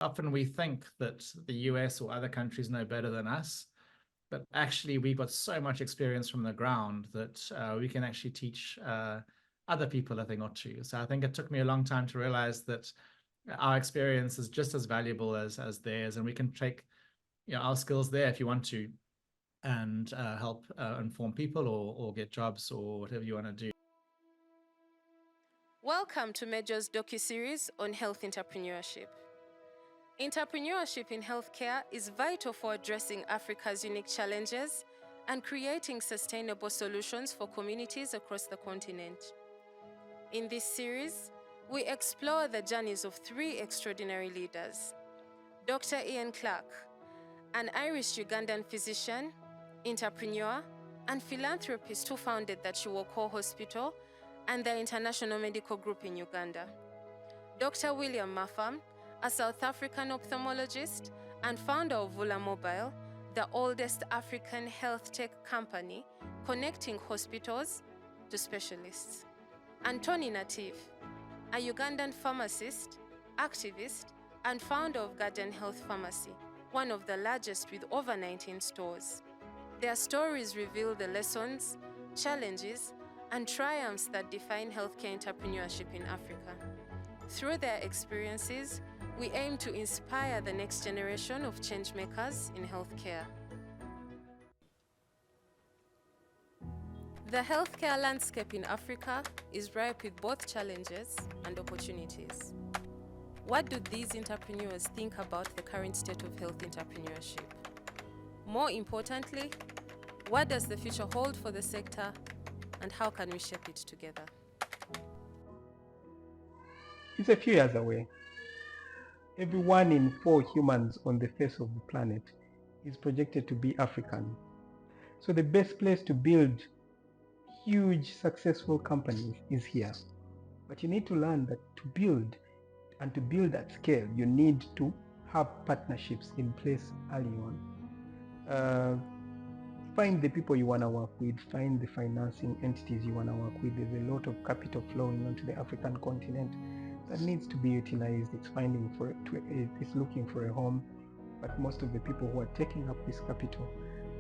Often we think that the US or other countries know better than us, but actually we've got so much experience from the ground that we can actually teach other people a thing or two. So I think it took me a long time to realize that our experience is just as valuable as theirs, and we can take our skills there if you want to, and help inform people or get jobs or whatever you want to do. Welcome to Mejo's Docuseries on Health Entrepreneurship. Entrepreneurship in healthcare is vital for addressing Africa's unique challenges and creating sustainable solutions for communities across the continent. In this series, we explore the journeys of three extraordinary leaders: Dr. Clarke, an Irish-Ugandan physician, entrepreneur, and philanthropist who founded the Chiwoko Hospital and the International Medical Group in Uganda; Dr. William Mapham, a South African ophthalmologist and founder of Vula Mobile, the oldest African health tech company connecting hospitals to specialists; and Tonny Natif, a Ugandan pharmacist, activist, and founder of Guardian Health Pharmacy, one of the largest with over 19 stores. Their stories reveal the lessons, challenges, and triumphs that define healthcare entrepreneurship in Africa. Through their experiences, we aim to inspire the next generation of changemakers in healthcare. The healthcare landscape in Africa is ripe with both challenges and opportunities. What do these entrepreneurs think about the current state of health entrepreneurship? More importantly, what does the future hold for the sector, and how can we shape it together? It's a few years away. Every 1 in 4 humans on the face of the planet is projected to be African. So the best place to build huge, successful companies is here. But you need to learn that to build and to build at scale, you need to have partnerships in place early on. Find the people you want to work with, find the financing entities you want to work with. There's a lot of capital flowing onto the African continent that needs to be utilized. It's looking for a home, but most of the people who are taking up this capital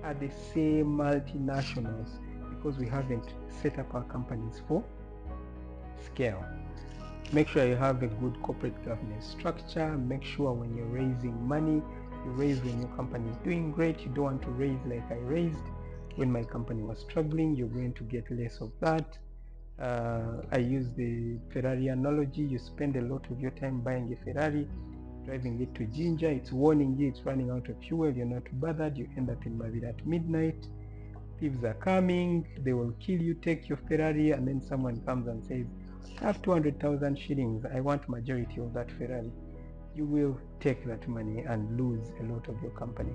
are the same multinationals, because we haven't set up our companies for scale. Make sure you have a good corporate governance structure. Make sure when you're raising money, you raise when your company is doing great. You don't want to raise like I raised when my company was struggling. You're going to get less of that. I use the Ferrari analogy. You spend a lot of your time buying a Ferrari, driving it to Ginger. It's warning you it's running out of fuel. You're not bothered. You end up in Madrid at midnight. Thieves are coming. They will kill you. Take your Ferrari, and then someone comes and says, I have 200,000 shillings. I want majority of that Ferrari. You will take that money and lose a lot of your company.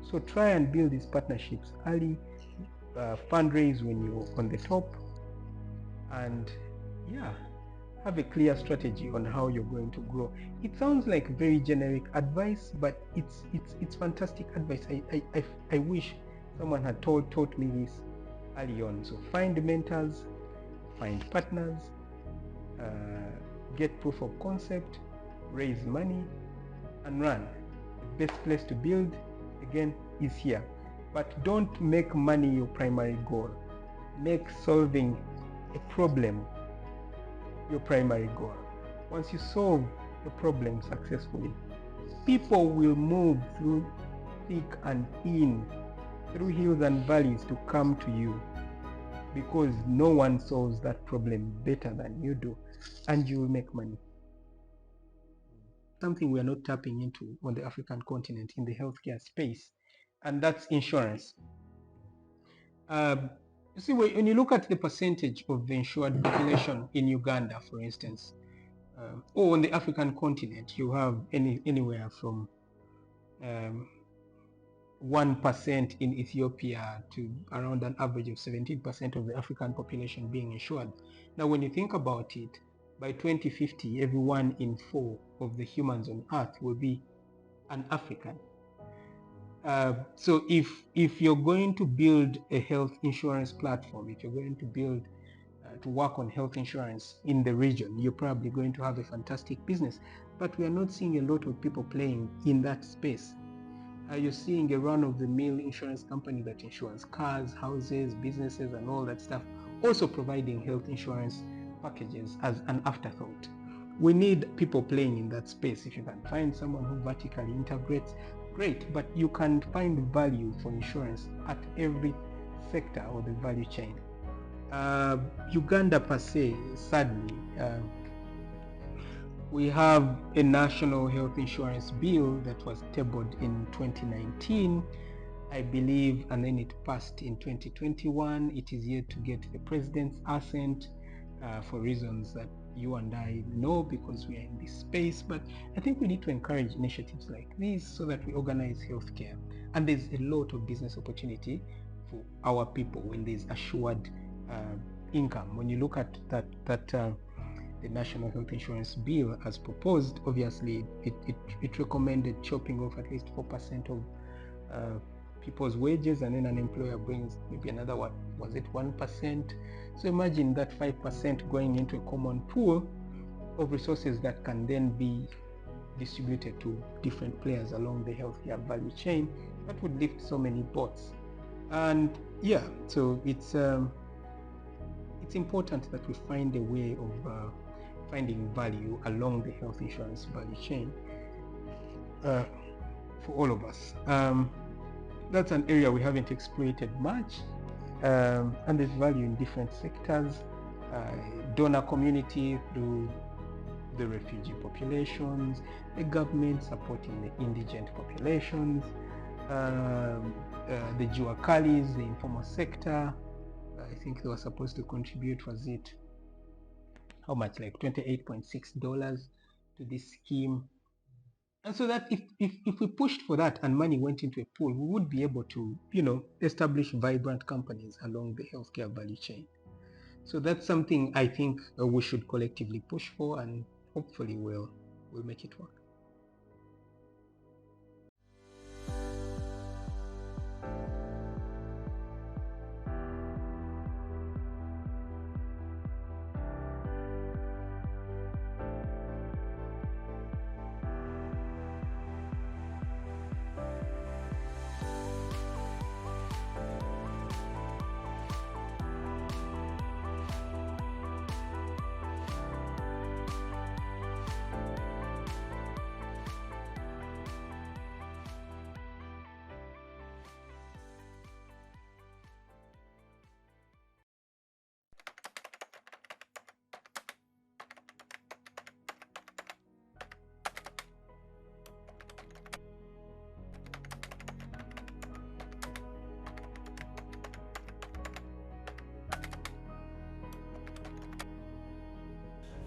So try and build these partnerships early, fundraise when you're on the top, and have a clear strategy on how you're going to grow. It sounds like very generic advice, but it's fantastic advice. I wish someone had taught me this early on. So find mentors, find partners, get proof of concept, raise money, and run. The best place to build, again, is here. But don't make money your primary goal. Make solving a problem your primary goal. Once you solve a problem successfully, people will move through thick and thin, through hills and valleys to come to you, because no one solves that problem better than you do, and you will make money. Something we are not tapping into on the African continent in the healthcare space, and that's insurance. You see, when you look at the percentage of the insured population in Uganda, for instance, or on the African continent, you have anywhere from 1% in Ethiopia to around an average of 17% of the African population being insured. Now, when you think about it, by 2050, every 1 in 4 of the humans on Earth will be an African. So if you're going to build a health insurance platform, if you're going to build to work on health insurance in the region, you're probably going to have a fantastic business. but we are not seeing a lot of people playing in that space. You're seeing a run-of-the-mill insurance company that insures cars, houses, businesses, and all that stuff, also providing health insurance packages as an afterthought. We need people playing in that space. If you can find someone who vertically integrates, great, but you can find value for insurance at every sector of the value chain. Uganda per se, sadly, we have a national health insurance bill that was tabled in 2019, I believe, and then it passed in 2021. It is yet to get the president's assent for reasons that you and I know because we are in this space. But I think we need to encourage initiatives like this so that we organize healthcare. And there's a lot of business opportunity for our people when there's assured income. When you look at the National Health Insurance Bill as proposed, obviously it recommended chopping off at least 4% of people's wages, and then an employer brings maybe another, what was it, 1%. So imagine that 5% going into a common pool of resources that can then be distributed to different players along the healthcare value chain. That would lift so many boats. And yeah, so it's important that we find a way of finding value along the health insurance value chain for all of us. That's an area we haven't exploited much, and there's value in different sectors. Donor community through the refugee populations, the government supporting the indigent populations, the Juakalis, the informal sector. I think they were supposed to contribute, was it how much, like $28.6 to this scheme. And so that if we pushed for that and money went into a pool, we would be able to, establish vibrant companies along the healthcare value chain. So that's something I think we should collectively push for, and hopefully we'll make it work.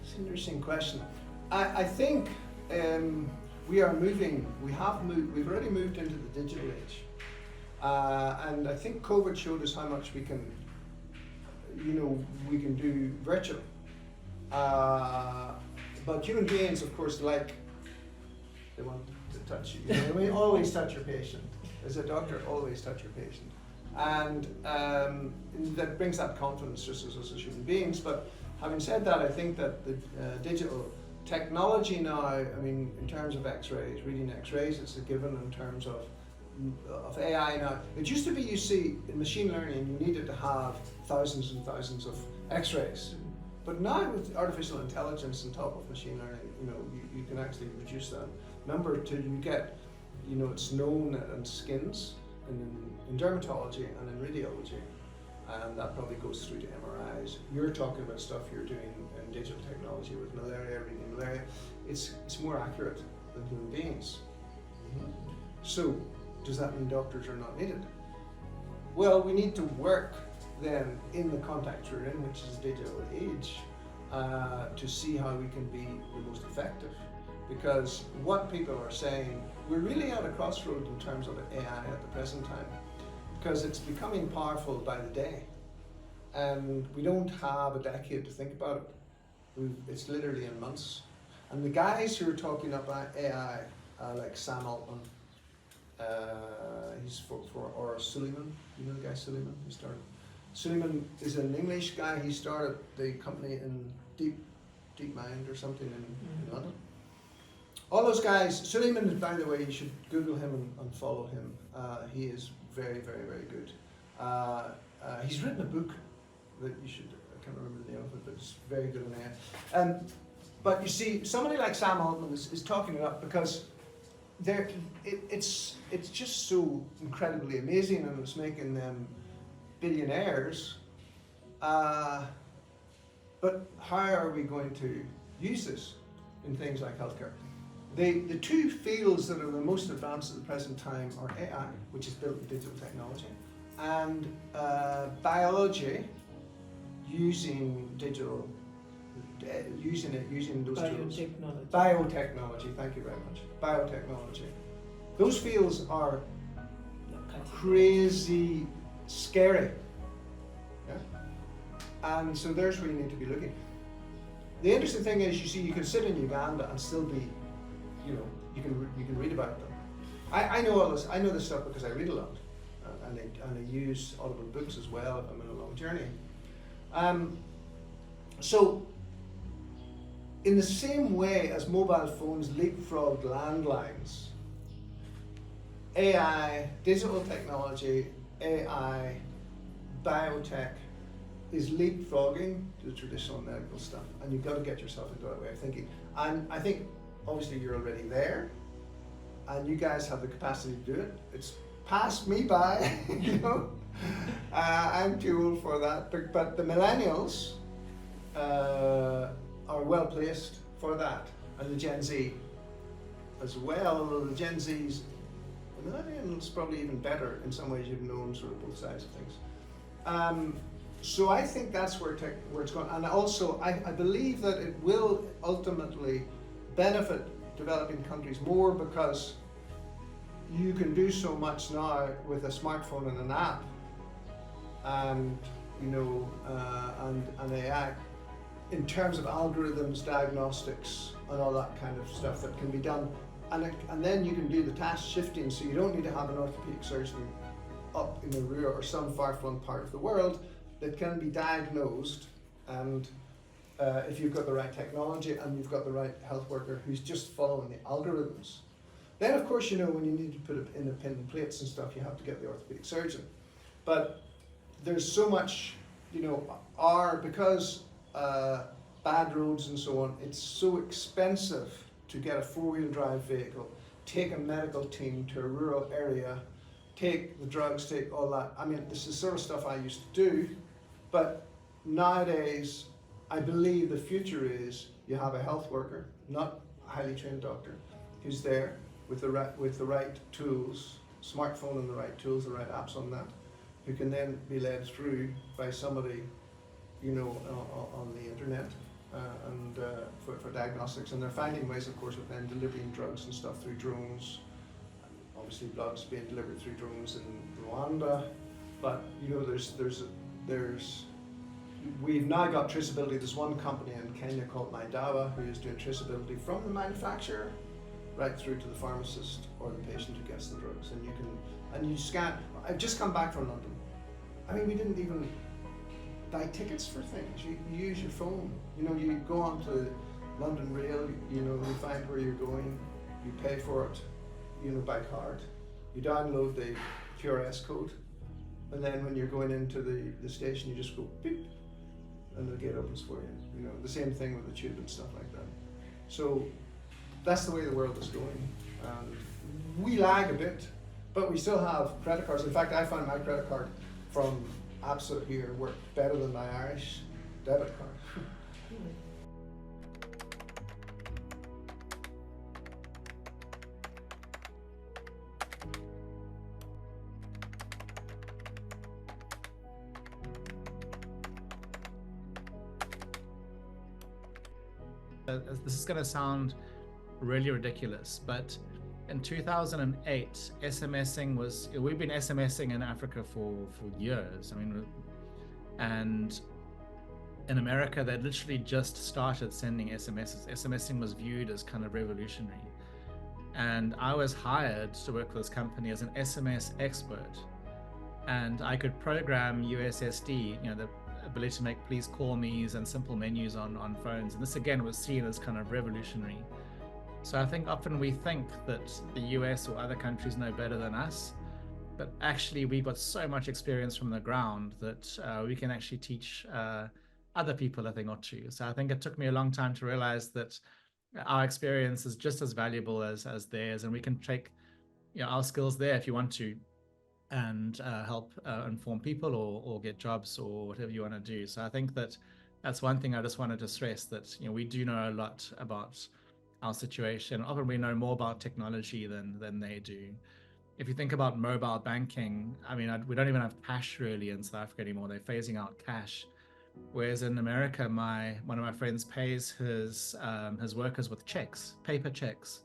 It's an interesting question. I think we've already moved into the digital age. And I think COVID showed us how much we can do virtual. But human beings, of course, they want to touch you. We always touch your patient. As a doctor, always touch your patient. And that brings that confidence just as us as human beings. But having said that, I think that the digital technology now, in terms of x-rays, reading x-rays, it's a given in terms of AI now. It used to be, you see, in machine learning, you needed to have thousands and thousands of x-rays. But now with artificial intelligence on top of machine learning, you can actually reduce that number till you get, it's known in skins, and in dermatology and in radiology. And that probably goes through to MRIs. You're talking about stuff you're doing in digital technology with malaria, reading malaria. It's more accurate than human beings. So, does that mean doctors are not needed? Well, we need to work then in the context we're in, which is digital age, to see how we can be the most effective. Because what people are saying, we're really at a crossroad in terms of AI at the present time, because it's becoming powerful by the day. And we don't have a decade to think about it. It's literally in months. And the guys who are talking about AI, like Sam Altman, he's or Suleiman, you know the guy Suleiman who started? Suleiman is an English guy. He started the company in DeepMind or something in London. all those guys, Suleiman, by the way, you should Google him and follow him. He is very, very, very good. He's written a book that you should, I can't remember the name of it, but it's very good on there. But you see, somebody like Sam Altman is talking it up because it's just so incredibly amazing, and it's making them billionaires. But how are we going to use this in things like healthcare? The two fields that are the most advanced at the present time are AI, which is built in digital technology, and biology using digital, using those tools. Biotechnology, thank you very much. Biotechnology. Those fields are crazy scary. Yeah? And so there's where you need to be looking. The interesting thing is, you see, you can sit in Uganda and still be, you know, you can read about them. I know all this. I know this stuff because I read a lot, and I use audible books as well if I'm in a long journey. So, in the same way as mobile phones leapfrogged landlines, AI, digital technology, AI, biotech is leapfrogging the traditional medical stuff, and you've got to get yourself into that way of thinking. And I think obviously you're already there, and you guys have the capacity to do it. It's passed me by, you know. I'm too old for that, but the millennials are well placed for that, and the Gen Z as well. Although the Gen Z's, the millennials probably even better in some ways. You've known sort of both sides of things. So I think that's where it's going, and also I believe that it will ultimately benefit developing countries more, because you can do so much now with a smartphone and an app, and you know, and AI, in terms of algorithms, diagnostics, and all that kind of stuff that can be done, and then you can do the task shifting, so you don't need to have an orthopedic surgeon up in a rural or some far-flung part of the world that can be diagnosed, and if you've got the right technology and you've got the right health worker who's just following the algorithms, then of course, you know, when you need to put in the pin and plates and stuff, you have to get the orthopedic surgeon. But there's so much, you know, because bad roads and so on, it's so expensive to get a four-wheel drive vehicle, take a medical team to a rural area, take the drugs, take all that. I mean, this is the sort of stuff I used to do, but nowadays, I believe the future is you have a health worker, not a highly trained doctor, who's there with the right tools, smartphone and the right tools, the right apps on that, who can then be led through by somebody, you know, on the internet, and for diagnostics. And they're finding ways, of course, of then delivering drugs and stuff through drones. Obviously, blood's being delivered through drones in Rwanda, but you know, we've now got traceability. There's one company in Kenya called Mydawa who is doing traceability from the manufacturer right through to the pharmacist or the patient who gets the drugs. And you scan. I've just come back from London. I mean, we didn't even buy tickets for things. You use your phone. You know, you go onto London Rail, you know, you find where you're going, you pay for it, you know, by card. You download the QRS code, and then when you're going into the station, you just go beep, and the gate opens for you. You know, the same thing with the tube and stuff like that. So that's the way the world is going. And we lag a bit, but we still have credit cards. In fact, I found my credit card from ABSA here worked better than my Irish debit card. This is going to sound really ridiculous, but in 2008, we've been SMSing in Africa for years. I mean, and in America, they literally just started sending SMSs. SMSing was viewed as kind of revolutionary. And I was hired to work for this company as an SMS expert. And I could program USSD, you know, the ability to make please call me's and simple menus on phones. And this again was seen as kind of revolutionary. So I think often we think that the US or other countries know better than us, but actually we've got so much experience from the ground that we can actually teach other people a thing or two. So I think it took me a long time to realize that our experience is just as valuable as theirs, and we can take our skills there if you want to, and help inform people or get jobs or whatever you want to do. So I think that that's one thing I just wanted to stress, that we do know a lot about our situation. Often we know more about technology than they do. If you think about mobile banking, I mean, we don't even have cash really in South Africa anymore. They're phasing out cash. Whereas in America, one of my friends pays his workers with checks, paper checks.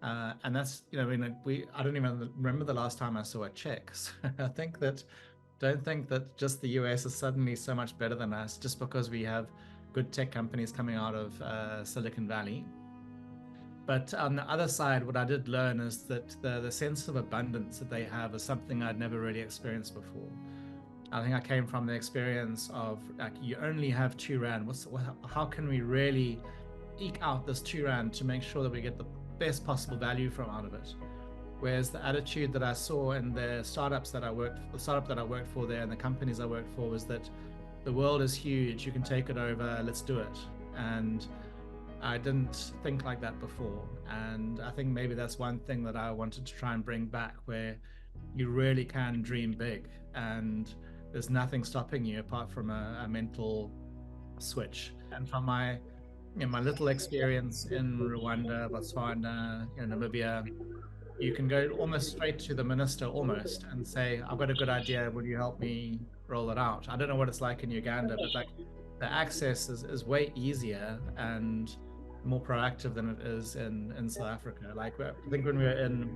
And that's, I mean, I don't even remember the last time I saw a check. So I don't think that just the US is suddenly so much better than us just because we have good tech companies coming out of Silicon Valley. But on the other side, what I did learn is that the sense of abundance that they have is something I'd never really experienced before. I think I came from the experience of, like, you only have 2 Rand. How can we really eke out this 2 Rand to make sure that we get the best possible value from out of it? Whereas the attitude that I saw in the startup that I worked for there and the companies I worked for was that the world is huge, you can take it over, let's do it. And I didn't think like that before. And I think maybe that's one thing that I wanted to try and bring back, where you really can dream big and there's nothing stopping you apart from a mental switch. And from my little experience in Rwanda, Botswana, Namibia, you can go almost straight to the minister almost and say, I've got a good idea, will you help me roll it out? I don't know what it's like in Uganda, but like the access is way easier and more proactive than it is in South Africa. Like, I think when we were in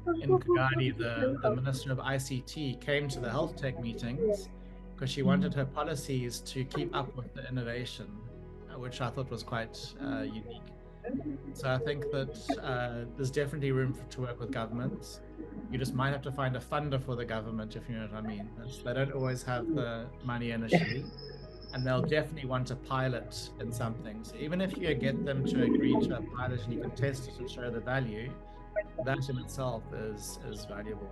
Kigali, the Minister of ICT came to the health tech meetings because she wanted her policies to keep up with the innovation, which I thought was quite unique. So I think that there's definitely room to work with governments. You just might have to find a funder for the government, if you know what I mean. They don't always have the money initially, and they'll definitely want a pilot in something. So even if you get them to agree to a pilot and you can test it and show the value, that in itself is valuable.